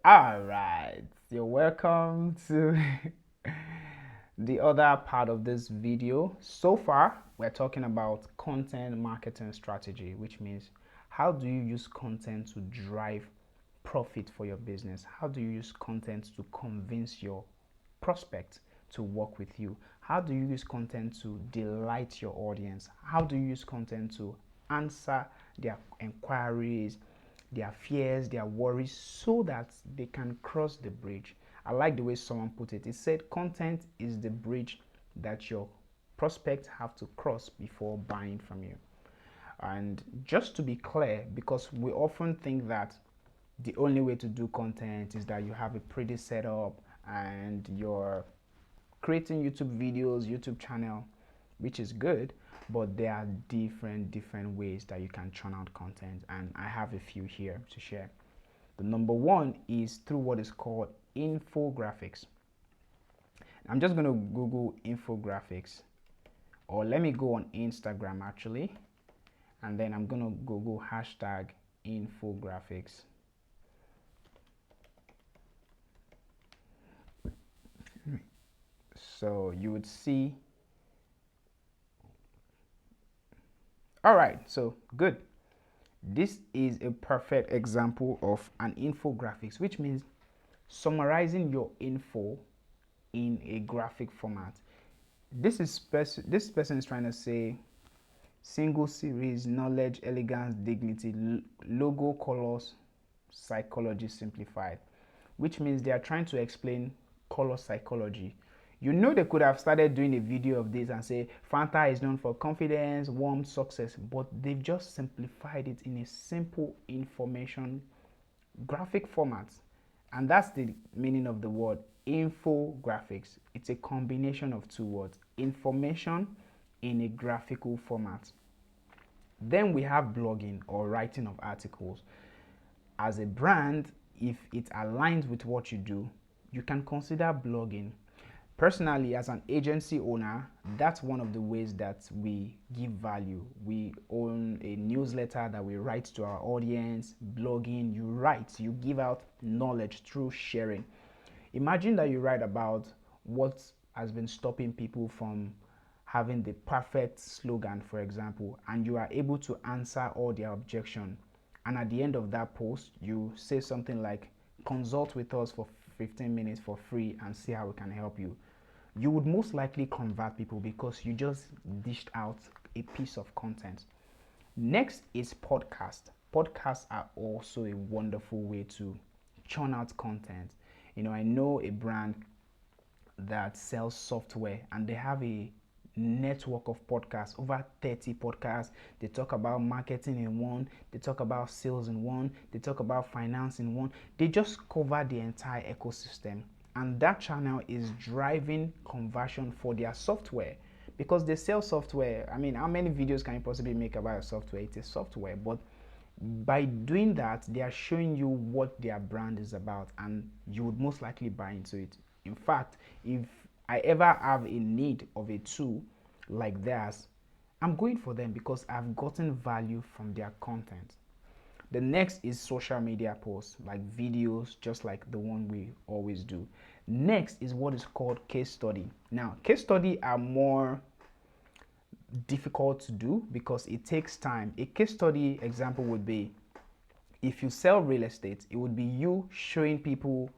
All right, you're welcome to the other part of this video. So far, we're talking about content marketing strategy, which means how do you use content to drive profit for your business? How do you use content to convince your prospect to work with you? How do you use content to delight your audience? How do you use content to answer their inquiries, their fears, their worries, so that they can cross the bridge? I like the way someone put it. It said content is the bridge that your prospects have to cross before buying from you. And just to be clear, because we often think that the only way to do content is that you have a pretty setup and you're creating YouTube videos, YouTube channel, which is good, but there are different ways that you can churn out content, and I have a few here to share. The number one is through what is called infographics. I'm just going to Google infographics, or let me go on Instagram actually, and then I'm going to Google hashtag infographics. So you would see. All right, so good. This is a perfect example of an infographics, which means summarizing your info in a graphic format. This person is trying to say single series, knowledge, elegance, dignity, logo, colors, psychology simplified, which means they are trying to explain color psychology. You know, they could have started doing a video of this and say Fanta is known for confidence, warmth, success, but they've just simplified it in a simple information graphic format. And that's the meaning of the word infographics. It's a combination of two words: information in a graphical format. Then we have blogging, or writing of articles. As a brand, if it aligns with what you do, you can consider blogging. Personally, as an agency owner, that's one of the ways that we give value. We own a newsletter that we write to our audience. Blogging, you write, you give out knowledge through sharing. Imagine that you write about what has been stopping people from having the perfect slogan, for example, and you are able to answer all their objection. And at the end of that post, you say something like, consult with us for 15 minutes for free and see how we can help you. You would most likely convert people because you just dished out a piece of content. Next is podcast. Podcasts are also a wonderful way to churn out content. You know, I know a brand that sells software and they have a network of podcasts, over 30 podcasts. They talk about marketing in one, they talk about sales in one, they talk about finance in one. They just cover the entire ecosystem, and that channel is driving conversion for their software because they sell software. I mean, how many videos can you possibly make about a software? It's a software, but by doing that, they are showing you what their brand is about, and you would most likely buy into it. In fact, if I ever have a need of a tool like theirs, I'm going for them because I've gotten value from their content. The next is social media posts, like videos, just like the one we always do. Next is what is called case study. Now, case study are more difficult to do because it takes time. A case study example would be, if you sell real estate, it would be you showing people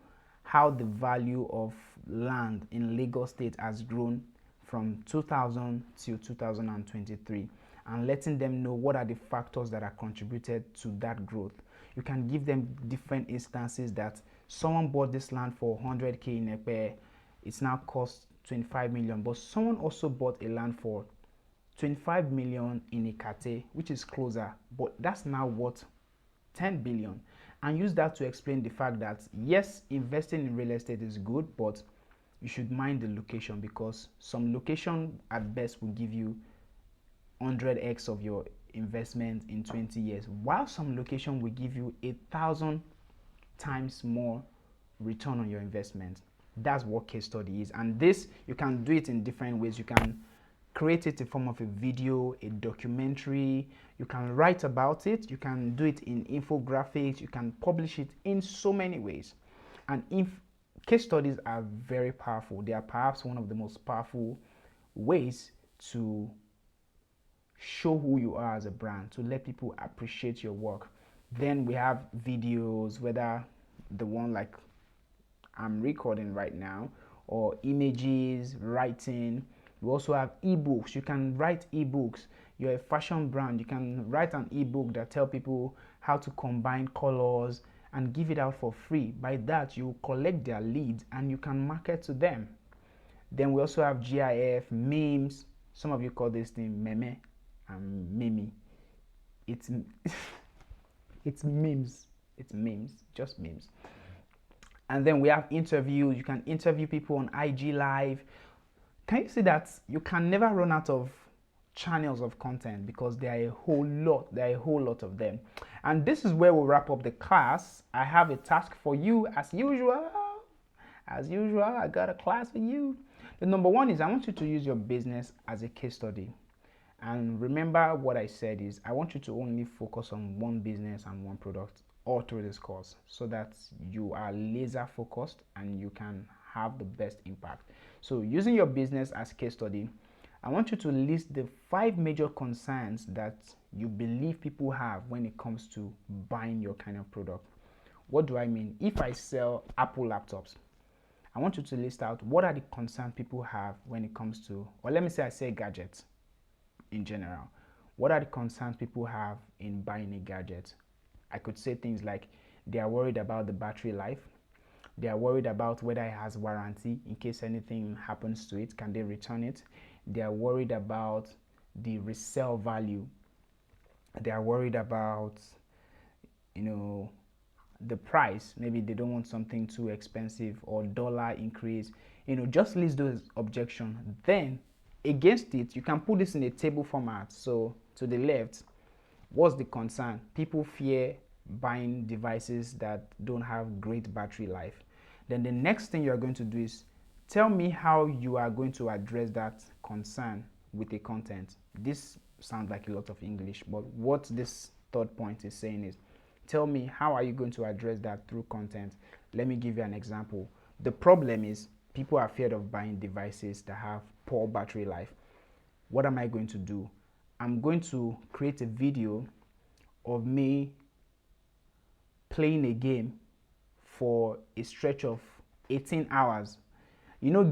how the value of land in Lagos State has grown from 2000 to 2023 and letting them know what are the factors that are contributed to that growth. You can give them different instances that someone bought this land for 100k in Epe, it's now cost 25 million, but someone also bought a land for 25 million in Ikate, which is closer, but that's now worth 10 billion. And use that to explain the fact that yes, investing in real estate is good, but you should mind the location, because some location at best will give you 100x of your investment in 20 years, while some location will give you 1,000 times more return on your investment. That's what case study is, and this you can do it in different ways. You can create it in form of a video, a documentary, you can write about it, you can do it in infographics, you can publish it in so many ways. And case studies are very powerful. They are perhaps one of the most powerful ways to show who you are as a brand, to let people appreciate your work. Then we have videos, whether the one like I'm recording right now, or images, writing. We also have ebooks. You can write ebooks. You're a fashion brand, you can write an ebook that tell people how to combine colors and give it out for free. By that, you collect their leads and you can market to them. Then we also have GIF, memes. Some of you call this thing meme and mimi. It's it's memes. It's memes, just memes. And then we have interviews. You can interview people on IG Live. Can you see that you can never run out of channels of content because there are a whole lot of them. And this is where we'll wrap up the class. I have a task for you as usual. I got a class for you. The number one is I want you to use your business as a case study. And remember what I said is I want you to only focus on one business and one product all through this course so that you are laser focused and you can have the best impact. So using your business as case study, I want you to list the 5 major concerns that you believe people have when it comes to buying your kind of product. What do I mean? If I sell Apple laptops, I want you to list out what are the concerns people have when it comes to, or let me say I sell gadgets in general. What are the concerns people have in buying a gadget? I could say things like they are worried about the battery life. They are worried about whether it has warranty in case anything happens to it. Can they return it? They are worried about the resale value. They are worried about, the price. Maybe they don't want something too expensive or dollar increase. Just list those objections. Then against it, you can put this in a table format. So to the left, what's the concern? People fear buying devices that don't have great battery life. Then the next thing you're going to do is tell me how you are going to address that concern with a content. This sounds like a lot of English, but what this third point is saying is tell me how are you going to address that through content. Let me give you an example. The problem is people are afraid of buying devices that have poor battery life. What am I going to do? I'm going to create a video of me playing a game for a stretch of 18 hours.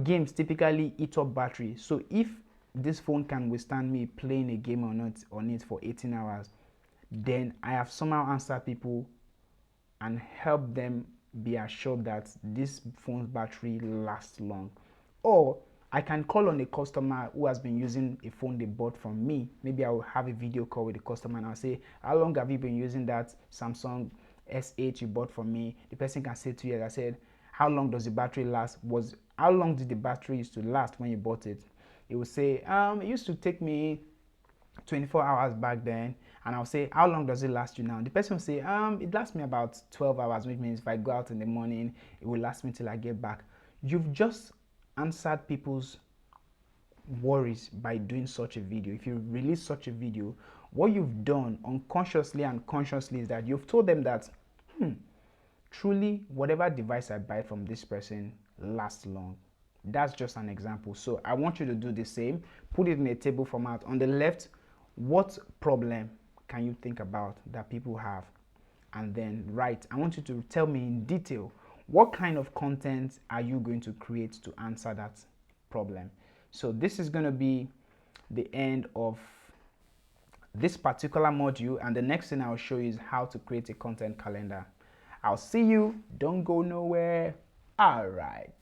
Games typically eat up battery. So if this phone can withstand me playing a game on it for 18 hours, then I have somehow answered people and helped them be assured that this phone's battery lasts long. Or I can call on a customer who has been using a phone they bought from me. Maybe I will have a video call with the customer and I'll say, how long have you been using that Samsung S8 you bought from me? The person can say 2 years. I said, how long does the battery last? How long did the battery used to last when you bought it? It will say, it used to take me 24 hours back then. And I'll say, how long does it last you now? The person will say, it lasts me about 12 hours, which means if I go out in the morning, it will last me till I get back. You've just answered people's worries by doing such a video. If you release such a video, what you've done unconsciously and consciously is that you've told them that, truly, whatever device I buy from this person lasts long. That's just an example. So I want you to do the same. Put it in a table format. On the left, what problem can you think about that people have? And then right, I want you to tell me in detail what kind of content are you going to create to answer that problem. So this is going to be the end of this particular module, and the next thing I'll show you is how to create a content calendar. I'll see you. Don't go nowhere. All right.